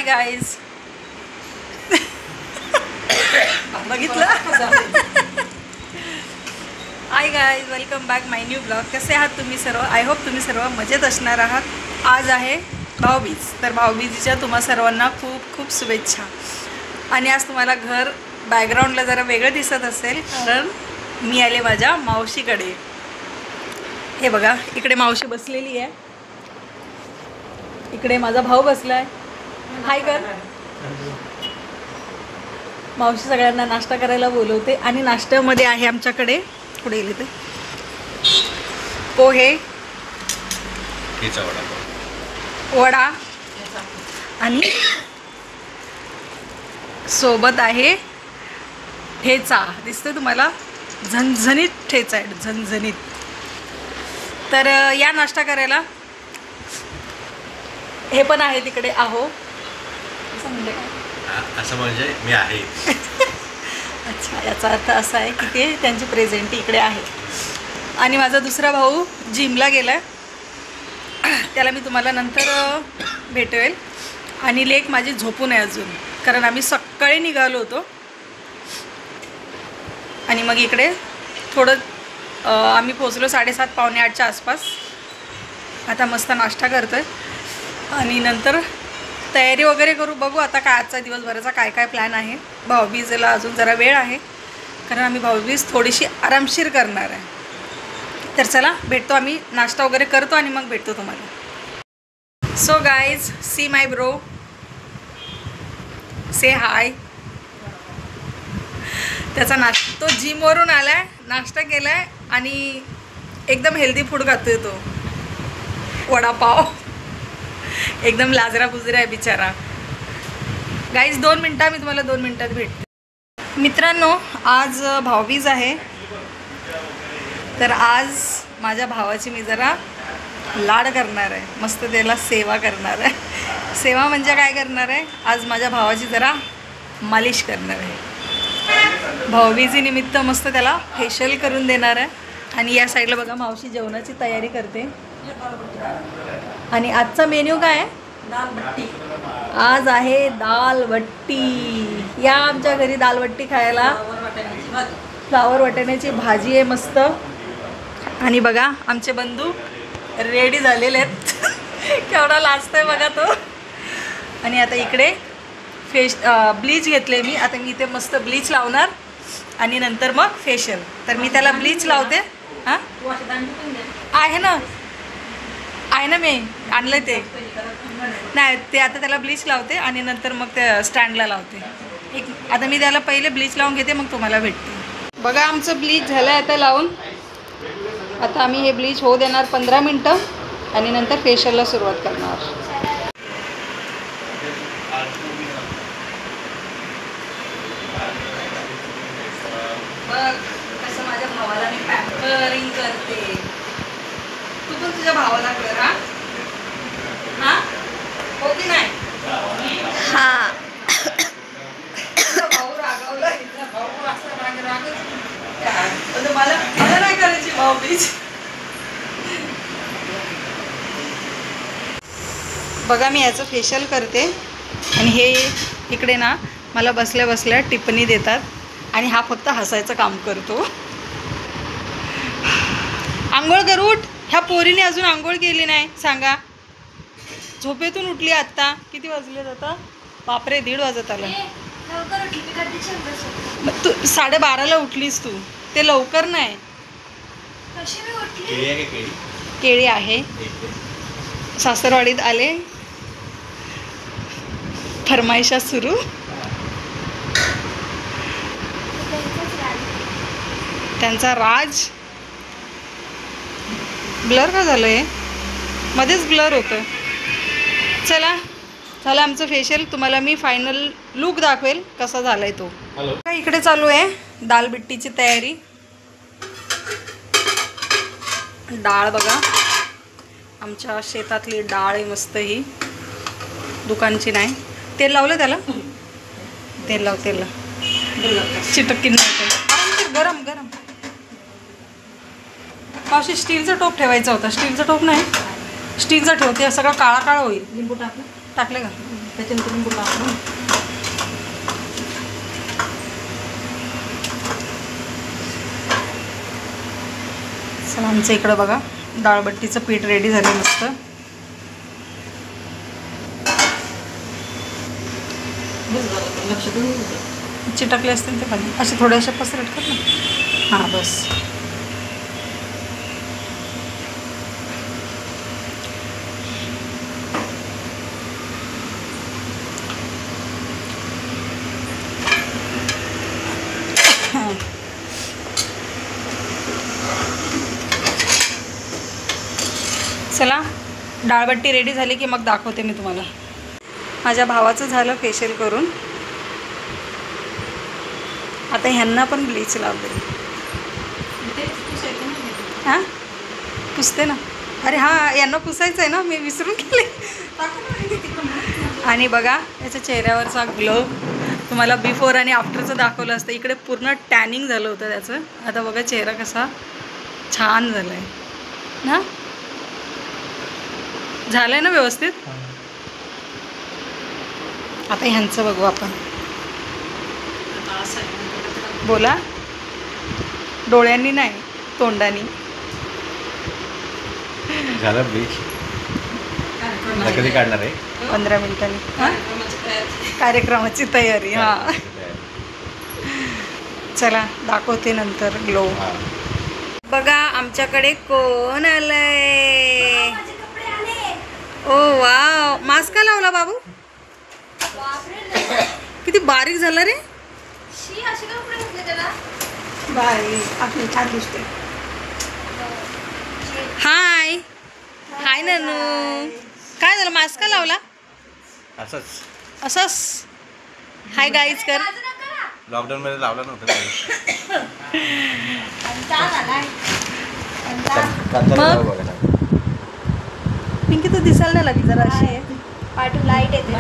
Hi guys, बघितलं? Hi guys, welcome back माय new blog. कसे आहात तुम्ही सर्व? आय होप तुम्ही सर्व मजेत असणार आहात. आज आहे भाऊबीज, तर भाऊबीजीच्या तुम्हा सर्वांना खूप खूप शुभेच्छा. आणि आज तुम्हाला घर बॅकग्राऊंडला जरा वेगळं दिसत असेल, कारण मी आले माझ्या मावशीकडे. हे बघा, इकडे मावशी बसलेली आहे, इकडे माझा भाऊ बसलाय. हाय कर. मावशी सगळ्यांना नाश्ता करायला बोलवते आणि नाश्त्यामध्ये आहे आमच्याकडे, पुढे गेले ते पोहे, वडा आणि सोबत आहे ठेचा. दिसतोय तुम्हाला? झणझणीत ठेचा आहे, झणझणीत. तर या नाश्ता करायला. हे पण आहे तिकडे. आहो असं म्हणजे मी आहे. अच्छा, याचा अर्थ असा आहे की ते त्यांची प्रेझेंट इकडे आहे. आणि माझा दुसरा भाऊ जिमला गेला आहे, त्याला मी तुम्हाला नंतर भेटवेल. आणि लेक माझी झोपून आहे अजून, कारण आम्ही सकाळी निघालो होतो. आणि मग इकडे थोडं आम्ही पोचलो 7:30 पावणे 8च्या आसपास. आता मस्त नाश्ता करतो आहे आणि नंतर तयारी वगैरे करू. बघू आता काय आजचा दिवसभराचा काय काय प्लॅन आहे. भाऊबीजेला अजून जरा वेळ आहे, कारण आम्ही भाऊबीज थोडीशी आरामशीर करणार आहे. तर चला भेटतो, आम्ही नाश्ता वगैरे करतो आणि मग भेटतो तुम्हाला. So guys, see my bro, say hi. त्याचा नाश्ता, तो जिमवरून आला आहे, नाश्ता केला आहे आणि एकदम हेल्दी फूड खातोय तो. वडापाव, एकदम लाजरा बुजरा आहे बिचारा. गाईज 2 मिनटं, मी तुम्हाला 2 मिनटात भेटते. मित्रांनो, आज भाऊबीज आहे, तर आज माझ्या भावाची मी जरा लाड करणार आहे. मस्त त्याला सेवा करणार आहे. सेवा म्हणजे काय करणार आहे, आज माझ्या भावाची जरा मालिश करणार आहे. भाऊबीजी निमित्त मस्त त्याला फेशियल करून देणार आहे. आणि या साईडला बघा, मावशी जेवणाची तयारी करते. आणि आजचा मेन्यू काय आहे? दालबट्टी. आज आहे दालबट्टी. या आमच्या घरी दालबट्टी खायला. फ्लावर वाटाण्याची भाजी आहे मस्त. आणि बघा, आमचे बंधू रेडी झालेले आहेत. केवढा लाजतोय बघा तो. आणि आता इकडे ब्लीच घेतले मी. आता मी इथे मस्त ब्लीच लावणार आणि नंतर मग फेशियल. तर मी त्याला ब्लीच लावते. हां, आहे ना, आहे ना, मी आणलं ते. नाही, ते आता त्याला ब्लीच लावते आणि नंतर मग ते स्टँडला लावते. आता मी त्याला पहिले ब्लीच लावून घेते, मग तुम्हाला भेटते. बघा, आमचं ब्लीच झालं आहे आता लावून. आता आम्ही हे ब्लीच होऊ देणार 15 मिनटं आणि नंतर फेशियलला सुरुवात करणार. बघ कसं माझ्या भावाला मी पॅम्परिंग करते. तू पण तुझ्या भावाला कर. हा हा, हो की नाही? हा. भाऊ रागावला, भाऊ असं रागच. मला नाही करायची भाऊबीज. बघा, मी याचं फेशियल करते आणि हे इकडे ना मला बसल्या बसल्या टिप्पणी देतात आणि हा फक्त हसायचं काम करतो. आंघोळ कर, उठ. ह्या पोरीने अजून आंघोळ केली नाही, सांगा. झोपेतून उठली आत्ता. किती वाजले आता? बापरे, 1:30 वाजत आलं. तू 12:30ला उठलीस तू. ते लवकर नाही. केळी आहे. सासरवाडीत आले, फरमाईशा सुरू. त्यांचा राज. ब्लर का झालं आहे? मध्येच ब्लर होतं. चला झालं आमचं फेशियल. तुम्हाला मी फायनल लुक दाखवेल कसा झाला आहे तो. इकडे चालू आहे दालबट्टीची तयारी. डाळ बघा, आमच्या शेतातली डाळ आहे मस्त. ही दुकानची नाही. तेल लावलं त्याला? तेल लाव, तेल लाव. चिटकी नाही. गरम गरम. स्टीलचा टोप ठेवायचा होता. स्टीलचा टोप नाही, स्टीलचा ठेवते, सगळं काळा काळा होईल. लिंबू टाकलं. टाकले का त्याच्याने तुम्ही बोला. चला आमचं इकडं बघा डाळबट्टीचं पीठ रेडी झालं मस्त. चिटकले असतील ते खाली असे थोडेसे पसरट कर ना. हां बस. चला डाळबट्टी रेडी झाली की मग दाखवते मी तुम्हाला. माझ्या भावाचं झालं फेशियल करून. आता ह्यांना पण ब्लीच लावते. हां पुसते ना. अरे हां यांना पुसायचं आहे ना, मी विसरून गेले. आणि बघा याच्या चेहऱ्यावरचा ग्लो तुम्हाला बिफोर आणि आफ्टरचं दाखवलं असतं. इकडे पूर्ण टॅनिंग झालं होतं त्याचं. आता बघा चेहरा कसा छान झाला आहे ना. झालं आहे ना व्यवस्थित. आता ह्यांचं बघू आपण. बोला. डोळ्यांनी नाही तोंडानी. झालं ब्लीच. कधी काढणार आहे? 15 मिनिटांनी. कार्यक्रमाची तयारी. हां चला दाखवते नंतर ग्लो. बघा आमच्याकडे कोण आलंय. ओ वाव. मास्क का लावला बाबू. किती बारीक झालं रे. बारीक छान दिसते. हाय हाय ननू. काय झालं मास्क का लावला. असंच हाय गाईज कर. लॉकडाऊन मध्ये लावला नव्हता. पिंकी तू दिसायला नाही लागली जरा अशी आहे. पाठू लाईट येते.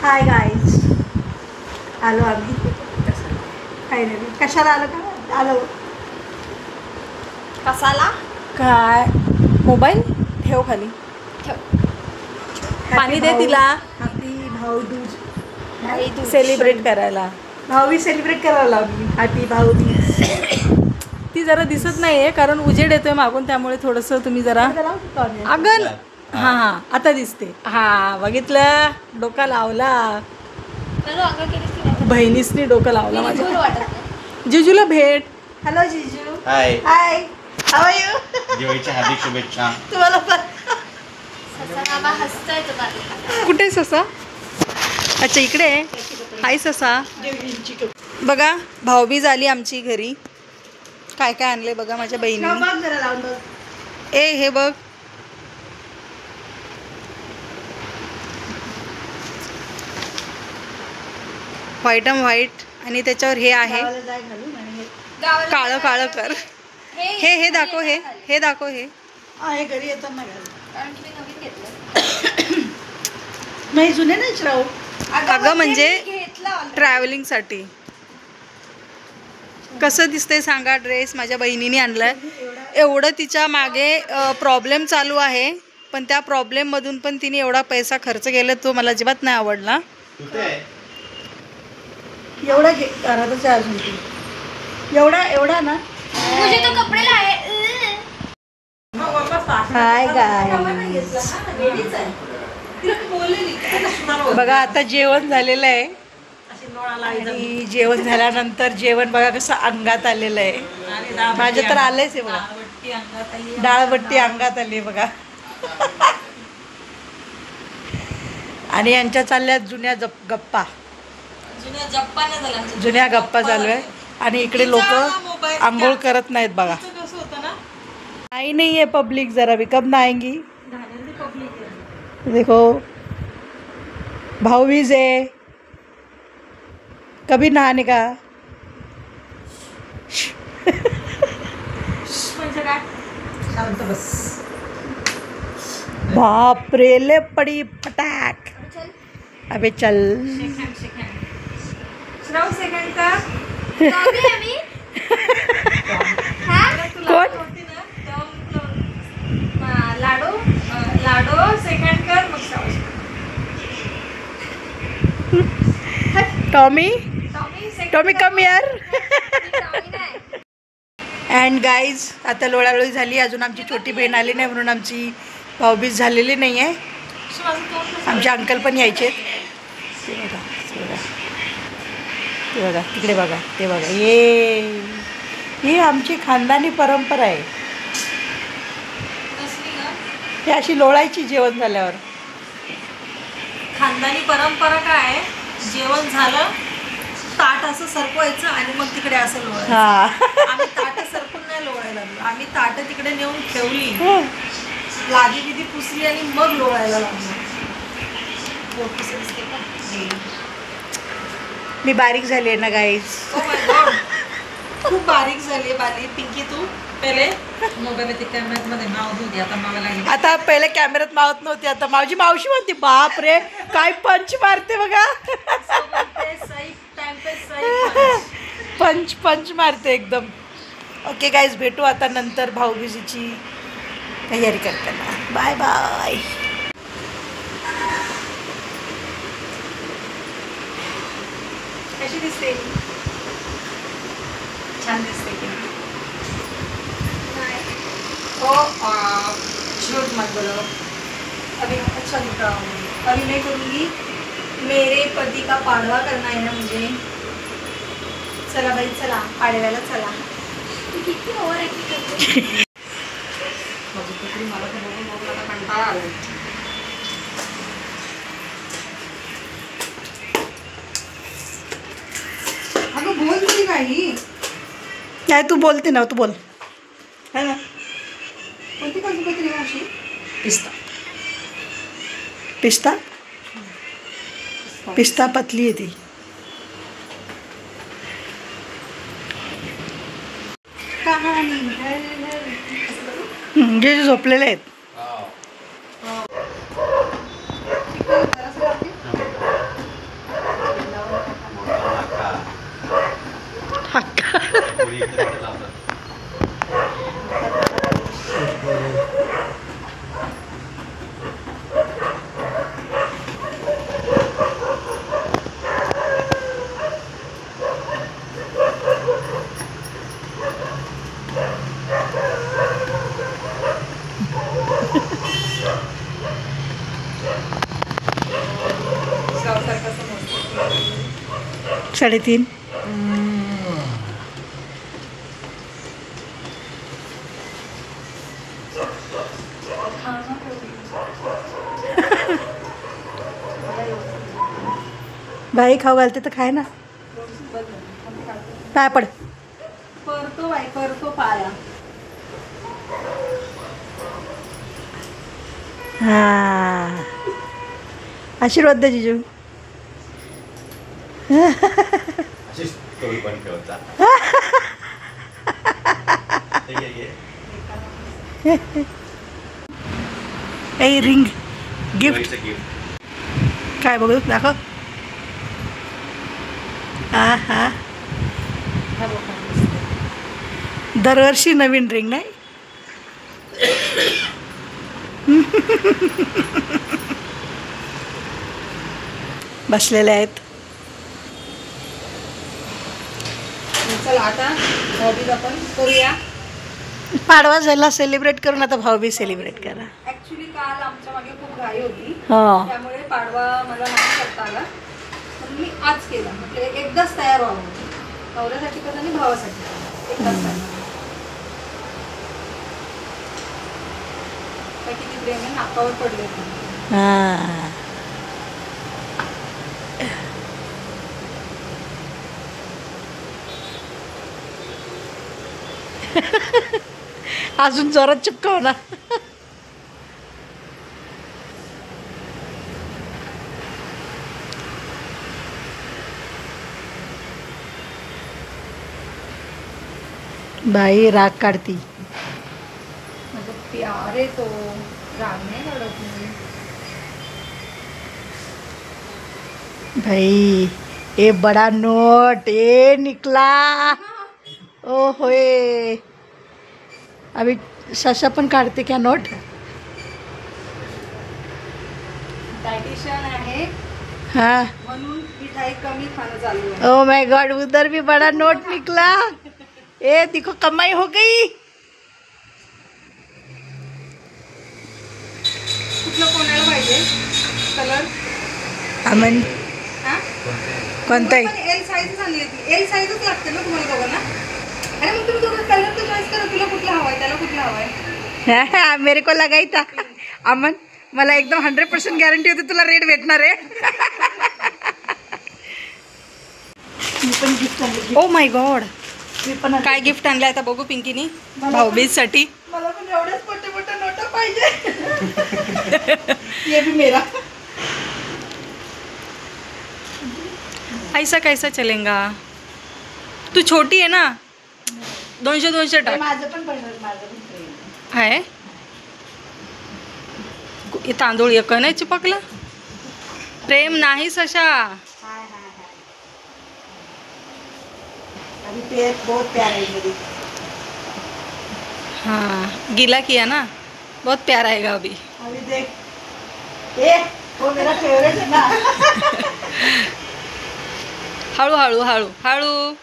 Hi guys. आलो आम्ही. काय नाही कशाला आलो का आलो. कसाला काय मोबाईल ठेव खाली. पाणी दे तिला. हॅपी भाऊबीज सेलिब्रेट करायला. भाऊबीज सेलिब्रेट करायला हॅपी भाऊबीज. ती जरा दिसत नाही आहे कारण उजेड येतोय मागून, त्यामुळे थोडंसं तुम्ही जरा अगल. हां हां आता दिसते. हां बघितलं. डोका लावला बहिणीसनी. डोकं लावला माझ्या. जिजूला भेट. हॅलो जिजू. Hi hi how are you. दिवाळीच्या हार्दिक शुभेच्छा तुम्हाला पण. कुठे ससा. अच्छा इकडे. हाय ससा. बघा भाऊबीज आली आमची घरी. काय काय आणले बघा माझ्या बहिणीने. ए हे बघ. व्हाईट अँड व्हाईट आणि त्याच्यावर हे आहे काळं काळं कर. हे दाखव. हे दाखव. हे घरी येताना नाही जुने नाही श्राव. अगं म्हणजे ट्रॅव्हलिंगसाठी. कसं दिसतंय सांगा. ड्रेस माझ्या बहिणीने आणलाय. एवढं तिच्या मागे प्रॉब्लेम चालू आहे, पण त्या प्रॉब्लेममधून पण तिने एवढा पैसा खर्च केला तो मला अजिबात नाही आवडला. एवढा घरातच आहे अजून. एवढा ना. मुझे तो कपडे लाए. Hi guys. बघा आता जेवण झालेलं आहे आणि जेवण झाल्यानंतर जेवण बघा कसं अंगात आलेलं आहे. माझ्या तर आलंयच आहे बघा. डाळबट्टी अंगात आली बघा. आणि यांच्या चालल्या जुन्या गप्पा. जुन्या गप्पा चालू आहे. आणि इकडे लोक आंघोळ करत नाहीत बघा. आई नहीं है पब्लिक जरा भी. कब नहाएंगी. देखो भाऊबीज है. कभी नहाने का. बाप रे ले पड़ी फटाक. अबे चल. सेकंड का कोण लाडू लाडो सेकंड कर मग शाबास. टॉमी टॉमी टॉमी कम यार. टॉमी नाही. अँड गाईज आता लोळालोळी झाली. अजून आमची छोटी बहीण आली नाही म्हणून आमची भाऊबीज झालेली नाही आहे. आमचे अंकल पण यायचे. ते बघा ते बघा ते बघा तिकडे बघा ते बघा. ही आमची खानदानी परंपरा आहे. ही अशी लोळायची जेवण झाल्यावर. खानदानी परंपरा काय आहे? जेवण झालं ताट असं सरकवायचं आणि मग तिकडे असं लोळायचं. हा आम्ही ताट सरकून नाही लोळायला लागलो. आम्ही ताट तिकडे नेऊन ठेवली, लादी बिदी पुसली आणि मग लोळायला लागलो. बोट कसं दिसते का? मी बारीक झाली आहे ना गाईज. Oh my God. खूप बारीक झाली आहे बाली. पिंकी तू पहिले मोबाईल कॅमेऱ्यात मध्ये मावत होती, आता मावा लागली. आता पहिले कॅमेऱ्यात मावत नव्हती, आता माझी मावशी म्हणते बाप रे काय पंच मारते बघा. पंच मारते एकदम. ओके गाईज भेटू आता नंतर भाऊबीजेची तयारी करताना. Bye bye. कशी दिसते? छान दिसते की ओ झूठ मत बोलो. अभी अच्छा दिखा हूँ. अभी मैं करूँगी. मेरे पति का पाडवा करना है ना मुझे. चला बाई चला पाडव्याला चला. किती ओव्हर ऍक्टिंग करते. मला तर बघून बघून आता कंटाळा आला. अगं बोल तरी काही. नाही तू बोलते ना, तू बोल. है ना. कोणती कोणती पत्री मावशी? पिस्ता. पिस्ता पिस्ता पतली आहे ती. कहाणी जे जे झोपलेले आहेत. सारखा समजतो. 3:30. बाई खाऊ घालते तर खाय ना. पाय पड. करतो बाई करतो पाया. हा आशीर्वाद दे जिजू. अशीच स्टोरी पण ठेवता. ए रिंग गिफ्ट गिफ्ट काय बघू दाखव. हा हा दरवर्षी नवीन रिंग नाही. बसलेले आहेत. चला आता भाऊबीज आपण करूया. पाडवा झाला सेलिब्रेट करून आता भाऊबीज सेलिब्रेट करा. ऍक्च्युली काल आमच्या मागे खूप घाई होती, हो त्यामुळे पाडवा मला नाही करता आला. पण मी आज केला. म्हटलं एकदाच तयार व्हावं. नवऱ्यासाठी पण आणि भावासाठी एकदाच तयार. काय किती प्रेम आहे नाकावर पडले. हा अजून जोरात चिपकाव ना. बाई राग काढती. माझं प्यार आहे तो. राग नाही काढत मी. भाई ए बड़ा नोट ए निकला. ओ होए अभी शशा पण काढते क्या नोट. डायटिशियन आहे हाँ म्हणून मिठाई कमी खाणं चालू आहे. ओ माय गॉड, उधर भी बड़ा नोट निकला. ए देखो, कमाई हो गई. कुठलं कोणाला पाहिजे कलर? अमन हा कोणता आहे? एल साईज झाली आहे. एल साईजच लागते ना तुम्हाला दोघांना? अरे मग तुम्ही दोघं कलर तर चॉईस करा. तुला कुठला हवाय, त्याला कुठला हवाय? मेरे को लगाई था. अमन, मला एकदम 100% गॅरंटी होती तुला रेड भेटणार आहे. मी पण गिफ्ट आणली. ओ माय गॉड, मी पण काय गिफ्ट आणलं आता बघू पिंकीनी भाऊबीजसाठी. मला पण एवढेच मोठे मोठे नोटा पाहिजे. ये भी मेरा. ऐसा कैसा चलेगा? तू छोटी आहे ना. 200 टाक. माझं पण पडणार, माझं पण प्रेम. आहे हे तांदूळ एक नाही चिपकला. प्रेम नाही सशा. हाय हाय हाय. अभी पेड़ बहुत प्यारा है मेरी. हाँ गीला किया ना, बहुत प्यारा आएगा अभी. अभी देख, ए वो मेरा फेवरेट है ना. हळू हळू हळू हळू.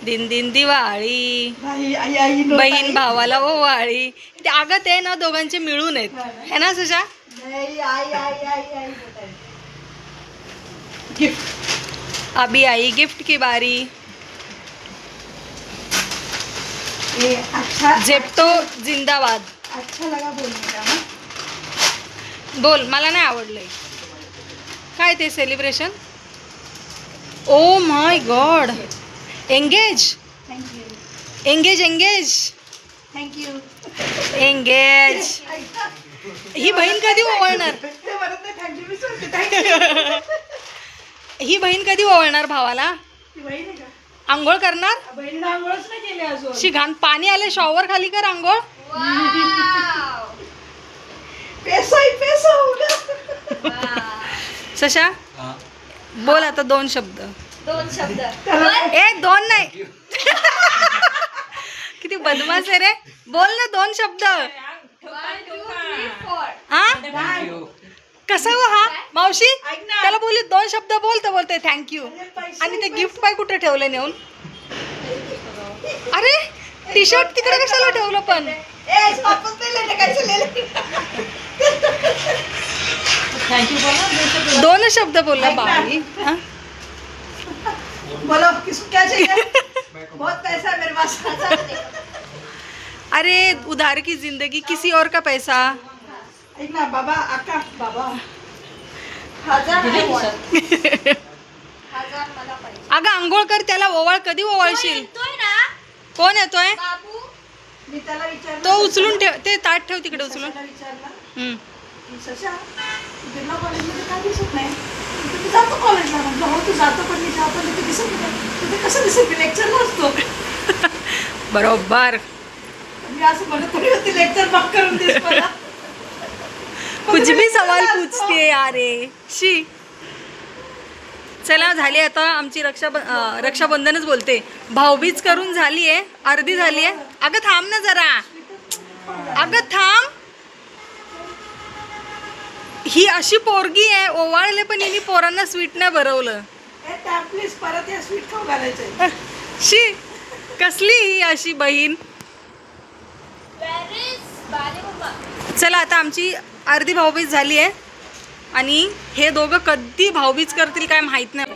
दिन दिन दिवाळी, आई आई आई नो बहीण ताई. भावाला ओवाळी. ते अगं ते ना दोघांचे मिळून आहेत है ना सशा? नहीं, आई आई आई आई बताइए. गिफ्ट. अभी आई गिफ्ट की बारी. ये अच्छा जेप्टो जिंदाबाद. अच्छा लगा बोलने का ना. बोल, मला नाही आवडलंय. काय ते celebration? Oh my god, engage thank you. Engage engage thank you. Engage. ही बहीण कधी ओवाळणार? ते म्हणत नाही थँक यू, मी सांगते थँक यू. ही बहीण कधी ओवाळणार भावाला? ती बहीण आहे का? आंघोळ करणार? बहिणीनं आंघोळच नाही केली अजून. शी घाण, पाणी आले शॉवर खाली कर आंघोळ. वाव. पैसा ही पैसा होगा. सशा बोल आता 2 शब्द. 2 शब्द. ए 2 नाही. किती बदमाश आहे रे. बोल ना 2 शब्द. 1 2 3 4. हा कसा हो हा मावशी? ऐक ना. त्याला बोलली 2 शब्द बोलते बोलते थँक्यू. आणि ते गिफ्ट पाय कुठे ठेवलं नेऊन? अरे टी शर्ट तिकडे कशाला ठेवलं पण? ए वापस नहीं लेने, कैसे ले ले. थैंक यू बोला. 2 शब्द बोलला बाई. हा? बोलो किसको क्या चाहिए. बहुत पैसा है मेरे पास. अरे उधार की जिंदगी, किसी और का पैसा. ऐक ना बाबा, आका बाबा. 1000 नाही बोल. 1000 मला पाहिजे. अगं आंघोळ कर, त्याला ओवाळ. कधी ओवाळशील? येतोय ना कोण येतोय? बाबू. मी त्याला विचारलं. तो उचलून ठेव, ते ताट ठेव तिकडे उचलून. सशाला विचारलं हम्म. की सशा बिर्ला कॉलेजमध्ये काय दिसत नाही. तू जातो कॉलेजला. म्हटलं हो, तू जातो पण मी जातो नाही, ते दिसत नाही. ते कसं दिसेल, मी लेक्चरला असतो. बरोबर. मी असं म्हणत थोडी होती लेक्चर बंक करून दिस मला. कुछ भी सवाल पूछते यारे शी. चला झाली आता आमची रक्षाबंधनच बोलते, भाऊबीज करून झाली आहे, अर्धी झाली आहे. अगं थांब ना जरा, अगं थांब. ही अशी पोरगी आहे, ओवाळले पण हिने पोरांना स्वीट नाही भरवलं. ए त्या प्लीज परत या स्वीट खाऊ घालायचंय. शी कसली ही अशी बहीण. चला आता आमची अर्धी भाऊबीज झाली आहे आणि हे दोघं कधी भाऊबीज करतील काय माहित नाही.